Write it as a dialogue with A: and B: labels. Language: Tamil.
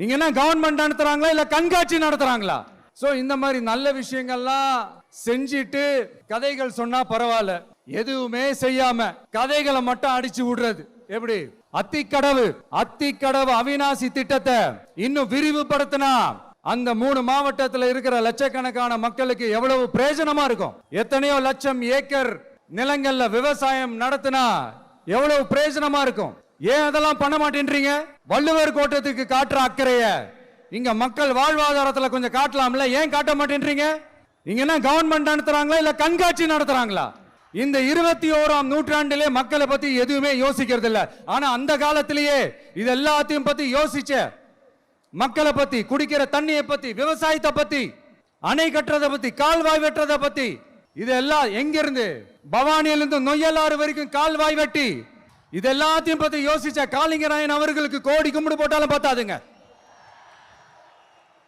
A: இங்க என்ன கவர்மெண்ட் நடத்துறாங்களா இல்ல கண்காட்சி நடத்துறாங்களா? சோ இந்த மாதிரி நல்ல விஷயங்கள்லாம் செஞ்சிட்டு கதைகள் சொன்னா பரவாயில்ல, எதுவுமே செய்யாம கதைகளை மட்டும் அடிச்சு விடுறது எப்படி? அத்திக்கடவு அவிநாசி திட்டத்தை இன்னும் விரிவுபடுத்தினா அந்த 3 மாவட்டத்தில் இருக்கிற லட்சக்கணக்கான மக்களுக்கு எவ்வளவு பிரயோஜனமா இருக்கும். எத்தனையோ லட்சம் ஏக்கர் நிலங்கள்ல விவசாயம் நடத்தினா எவ்வளவு பிரயோஜனமா இருக்கும். ஏன் அதெல்லாம் பண்ண மாட்டேன்றீங்க? வள்ளுவர் கோட்டத்துக்கு காட்டுற அக்கறைய இங்க மக்கள் வாழ்வாதாரத்துல கொஞ்சம் காட்டலாம்ல, ஏன் காட்ட மாட்டேன்றீங்க? இங்க என்ன கவர்மெண்ட் நடத்துறாங்களா இல்ல கண்காட்சி நடத்துறாங்களா? இந்த 21ஆம் நூற்றாண்டிலே மக்களை பத்தி எதுவுமே யோசிக்கிறது இல்ல. ஆனா அந்த காலத்திலேயே இது எல்லாத்தையும் பத்தி யோசிச்ச மக்களை பத்தி, குடிக்கிற தண்ணியை பத்தி, விவசாயத்தை பத்தி, அணை கட்டுறதை பத்தி, கால்வாய் வெட்டுறதை பத்தி, இதெல்லாம் எங்கிருந்து? பவானியிலிருந்து நொய்யலாறு வரைக்கும் கால்வாய் வெட்டி இது எல்லாத்தையும் பத்தி யோசிச்ச காளிங்கராயன் அவர்களுக்கு கோடி கும்பிடு போட்டாலும் பார்த்தாதுங்க.